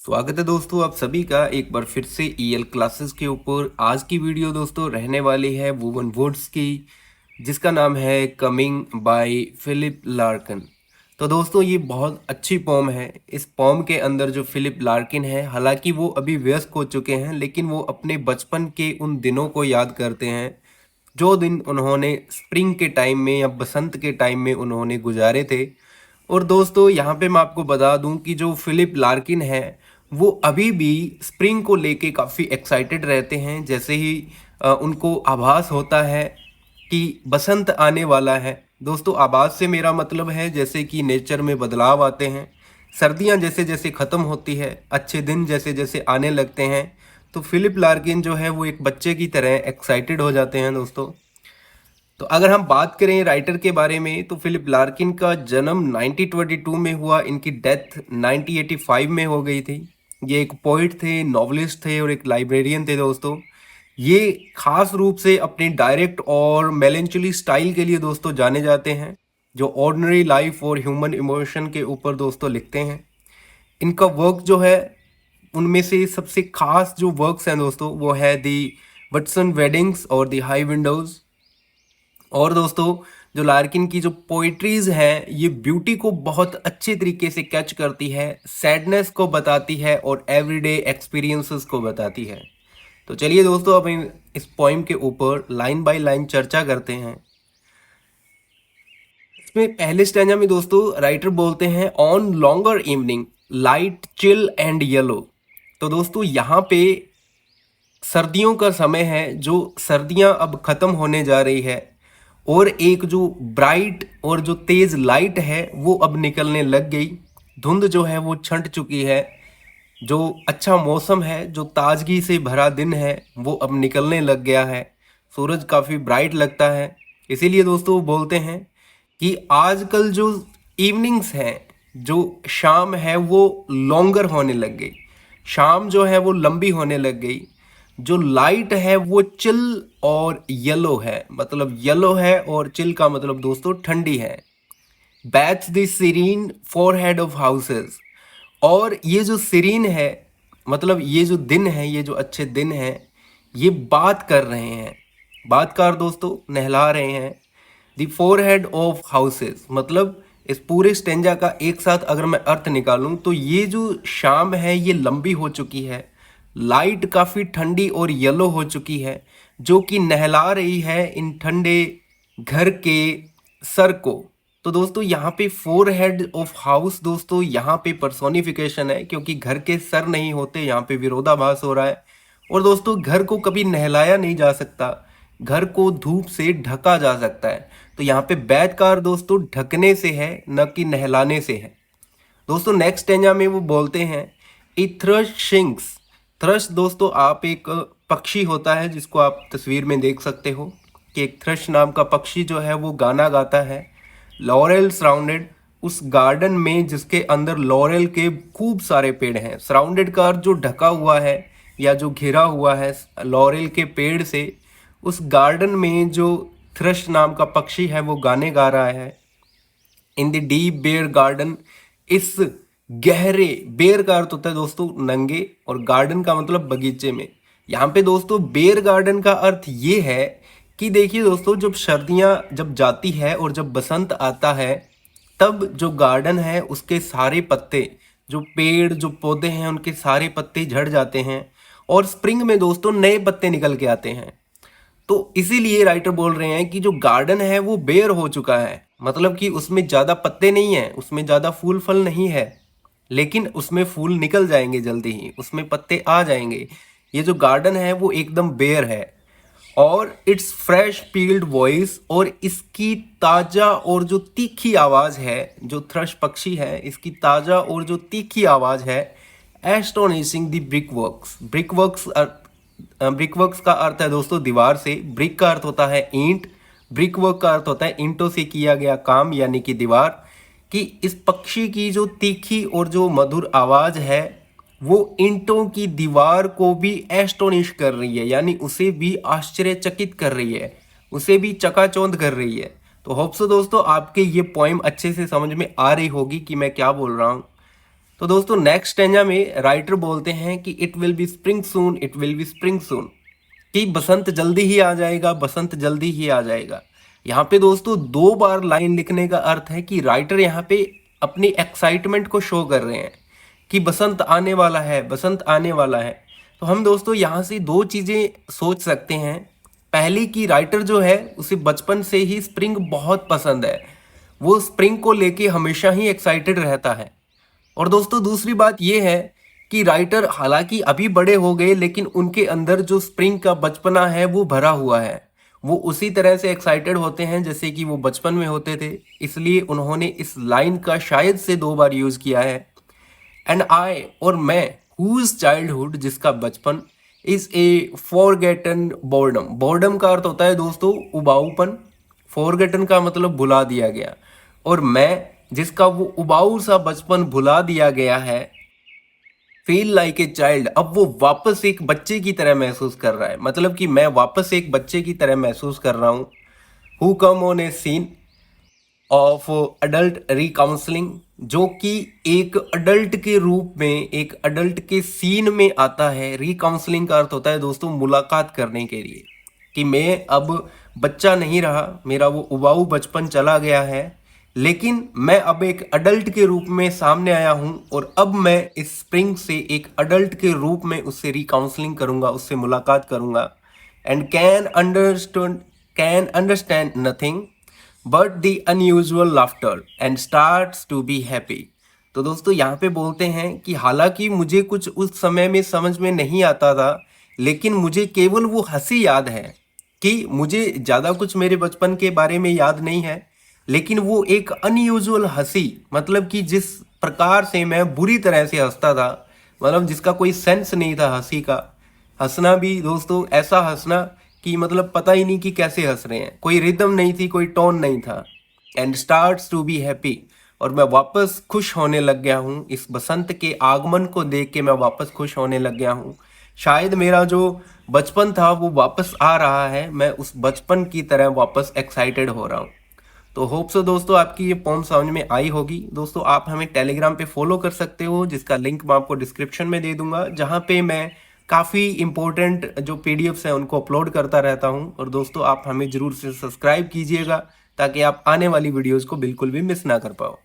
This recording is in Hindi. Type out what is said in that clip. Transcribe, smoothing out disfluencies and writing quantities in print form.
स्वागत है दोस्तों आप सभी का एक बार फिर से ईएल क्लासेस के ऊपर। आज की वीडियो दोस्तों रहने वाली है वुवन वुड्स की, जिसका नाम है कमिंग बाय फिलिप लार्किन। तो दोस्तों ये बहुत अच्छी पोम है। इस पोम के अंदर जो फिलिप लार्किन है, हालांकि वो अभी वयस्क हो चुके हैं, लेकिन वो अपने बचपन के उन दिनों को याद करते हैं जो दिन उन्होंने स्प्रिंग के टाइम में या बसंत के टाइम में उन्होंने गुजारे थे। और दोस्तों यहाँ पे मैं आपको बता दूं कि जो फिलिप लार्किन है वो अभी भी स्प्रिंग को लेके काफ़ी एक्साइटेड रहते हैं। जैसे ही उनको आभास होता है कि बसंत आने वाला है। दोस्तों आभास से मेरा मतलब है जैसे कि नेचर में बदलाव आते हैं, सर्दियाँ जैसे जैसे ख़त्म होती है, अच्छे दिन जैसे जैसे आने लगते हैं, तो फिलिप लार्किन जो है वो एक बच्चे की तरह एक्साइटेड हो जाते हैं दोस्तों। तो अगर हम बात करें राइटर के बारे में, तो फिलिप लार्किन का जन्म 1922 में हुआ, इनकी डेथ 1985 में हो गई थी। ये एक पोइट थे, नॉवलिस्ट थे और एक लाइब्रेरियन थे दोस्तों। ये खास रूप से अपनी डायरेक्ट और मेलेंचुली स्टाइल के लिए दोस्तों जाने जाते हैं, जो ऑर्डिनरी लाइफ और ह्यूमन इमोशन के ऊपर दोस्तों लिखते हैं। इनका वर्क जो है, उनमें से सबसे खास जो वर्क्स हैं दोस्तों वो है दी वटसन वेडिंग्स और दी हाई विंडोज़। और दोस्तों जो लार्किन की जो पोइट्रीज हैं ये ब्यूटी को बहुत अच्छे तरीके से कैच करती है, सैडनेस को बताती है और एवरीडे एक्सपीरियंसेस को बताती है। तो चलिए दोस्तों अब इस पोइम के ऊपर लाइन बाय लाइन चर्चा करते हैं। इसमें पहले स्टैंजा में दोस्तों राइटर बोलते हैं on longer evening light chill and yellow. तो दोस्तों यहाँ पे सर्दियों का समय है, जो सर्दियाँ अब ख़त्म होने जा रही है और एक जो ब्राइट और जो तेज़ लाइट है वो अब निकलने लग गई। धुंध जो है वो छंट चुकी है। जो अच्छा मौसम है, जो ताजगी से भरा दिन है, वो अब निकलने लग गया है। सूरज काफ़ी ब्राइट लगता है। इसीलिए दोस्तों वो बोलते हैं कि आजकल जो इवनिंग्स हैं, जो शाम है वो लॉन्गर होने लग गई। शाम जो है वो लंबी होने लग गई। जो लाइट है वो चिल और येलो है, मतलब येलो है और चिल का मतलब दोस्तों ठंडी है। Bathe the serene forehead of houses. और ये जो सीरीन है, मतलब ये जो दिन है, ये जो अच्छे दिन हैं, ये बात कर रहे हैं। बात कर दोस्तों नहला रहे हैं। द फोरहेड ऑफ हाउसेस, मतलब इस पूरे स्टेंजा का एक साथ अगर मैं अर्थ निकालूं तो ये जो शाम है ये लंबी हो चुकी है, लाइट काफ़ी ठंडी और येलो हो चुकी है, जो कि नहला रही है इन ठंडे घर के सर को। तो दोस्तों यहाँ पे फोर हेड ऑफ हाउस दोस्तों यहाँ पे पर्सोनिफिकेशन है, क्योंकि घर के सर नहीं होते, यहाँ पे विरोधाभास हो रहा है। और दोस्तों घर को कभी नहलाया नहीं जा सकता, घर को धूप से ढका जा सकता है। तो यहाँ पे बैदकार दोस्तों ढकने से है, न कि नहलाने से है। दोस्तों नेक्स्ट स्टेंजा में वो बोलते हैं ए थ्रश सिंग्स। थ्रश दोस्तों आप एक पक्षी होता है, जिसको आप तस्वीर में देख सकते हो कि एक थ्रश नाम का पक्षी जो है वो गाना गाता है। लॉरेल सराउंडेड, उस गार्डन में जिसके अंदर लॉरेल के खूब सारे पेड़ हैं। सराउंडेड का अर्थ जो ढका हुआ है या जो घिरा हुआ है लॉरेल के पेड़ से, उस गार्डन में जो थ्रश नाम का पक्षी है वो गाने गा रहा है। In the deep bare garden, इस गहरे, बेयर का अर्थ होता है दोस्तों नंगे और गार्डन का मतलब बगीचे में। यहाँ पे दोस्तों बेयर गार्डन का अर्थ ये है कि देखिए दोस्तों, जब सर्दियाँ जब जाती है और जब बसंत आता है, तब जो गार्डन है उसके सारे पत्ते, जो पेड़ जो पौधे हैं उनके सारे पत्ते झड़ जाते हैं और स्प्रिंग में दोस्तों नए पत्ते निकल के आते हैं। तो इसीलिए राइटर बोल रहे हैं कि जो गार्डन है वो बेयर हो चुका है, मतलब कि उसमें ज़्यादा पत्ते नहीं हैं, उसमें ज़्यादा फूल फल नहीं है, लेकिन उसमें फूल निकल जाएंगे जल्दी ही, उसमें पत्ते आ जाएंगे। ये जो गार्डन है वो एकदम बेयर है। और इट्स फ्रेश पील्ड वॉइस, और इसकी ताज़ा और जो तीखी आवाज़ है, जो थ्रश पक्षी है इसकी ताज़ा और जो तीखी आवाज़ है, astonishing the brick works. Brick works का अर्थ है दोस्तों दीवार से, ब्रिक का अर्थ होता है ईंट, ब्रिक वर्क का अर्थ होता है ईंटों से किया गया काम यानी कि दीवार। कि इस पक्षी की जो तीखी और जो मधुर आवाज़ है वो ईंटों की दीवार को भी एस्टोनिश कर रही है, यानी उसे भी आश्चर्यचकित कर रही है, उसे भी चकाचौंध कर रही है। तो होप सो दोस्तों आपके ये पोइम अच्छे से समझ में आ रही होगी कि मैं क्या बोल रहा हूँ। तो दोस्तों नेक्स्ट स्टेंजा में राइटर बोलते हैं कि it will be spring soon, it will be spring soon, कि बसंत जल्दी ही आ जाएगा, बसंत जल्दी ही आ जाएगा। यहाँ पे दोस्तों 2 बार लाइन लिखने का अर्थ है कि राइटर यहाँ पे अपनी एक्साइटमेंट को शो कर रहे हैं कि बसंत आने वाला है, बसंत आने वाला है। तो हम दोस्तों यहाँ से 2 चीज़ें सोच सकते हैं। पहली कि राइटर जो है उसे बचपन से ही स्प्रिंग बहुत पसंद है, वो स्प्रिंग को लेके हमेशा ही एक्साइटेड रहता है। और दोस्तों दूसरी बात यह है कि राइटर हालांकि अभी बड़े हो गए, लेकिन उनके अंदर जो स्प्रिंग का बचपना है वो भरा हुआ है। वो उसी तरह से एक्साइटेड होते हैं जैसे कि वो बचपन में होते थे। इसलिए उन्होंने इस लाइन का शायद से 2 बार यूज किया है। एंड आई, और मैं, हुज चाइल्डहुड, जिसका बचपन, is a forgotten boredom. Boredom का अर्थ होता है दोस्तों उबाऊपन, फॉरगेटन का मतलब भुला दिया गया। और मैं, जिसका वो उबाऊ सा बचपन भुला दिया गया है, फील लाइक ए चाइल्ड, अब वो वापस एक बच्चे की तरह महसूस कर रहा है। मतलब कि मैं वापस एक बच्चे की तरह महसूस कर रहा हूँ। Who come on a scene of adult recounselling, जो कि एक अडल्ट के रूप में, एक अडल्ट के सीन में आता है। रिकाउंसलिंग का अर्थ होता है दोस्तों मुलाकात करने के लिए, कि मैं अब बच्चा नहीं रहा, मेरा वो उबाऊ बचपन चला गया है, लेकिन मैं अब एक अडल्ट के रूप में सामने आया हूं। और अब मैं इस स्प्रिंग से एक अडल्ट के रूप में उससे रिकाउंसलिंग करूंगा, उससे मुलाकात करूंगा। And can understand nothing but the unusual laughter and starts to be happy. तो दोस्तों यहाँ पे बोलते हैं कि हालांकि मुझे कुछ उस समय में समझ में नहीं आता था, लेकिन मुझे केवल वो हंसी याद है, कि मुझे ज़्यादा कुछ मेरे बचपन के बारे में याद नहीं है, लेकिन वो एक अनयूजुअल हंसी, मतलब कि जिस प्रकार से मैं बुरी तरह से हंसता था, मतलब जिसका कोई सेंस नहीं था हंसी का। हंसना भी दोस्तों ऐसा हंसना कि मतलब पता ही नहीं कि कैसे हंस रहे हैं, कोई रिदम नहीं थी, कोई टोन नहीं था। And starts to be happy, और मैं वापस खुश होने लग गया हूँ। इस बसंत के आगमन को देख के मैं वापस खुश होने लग गया हूँ। शायद मेरा जो बचपन था वो वापस आ रहा है, मैं उस बचपन की तरह वापस एक्साइटेड हो रहा हूँ। तो होप सो दोस्तों आपकी ये पोम समझ में आई होगी। दोस्तों आप हमें टेलीग्राम पे फॉलो कर सकते हो, जिसका लिंक मैं आपको डिस्क्रिप्शन में दे दूंगा, जहाँ पे मैं काफ़ी इंपॉर्टेंट जो पीडीएफ्स हैं उनको अपलोड करता रहता हूँ। और दोस्तों आप हमें ज़रूर से सब्सक्राइब कीजिएगा, ताकि आप आने वाली वीडियोज़ को बिल्कुल भी मिस ना कर पाओ।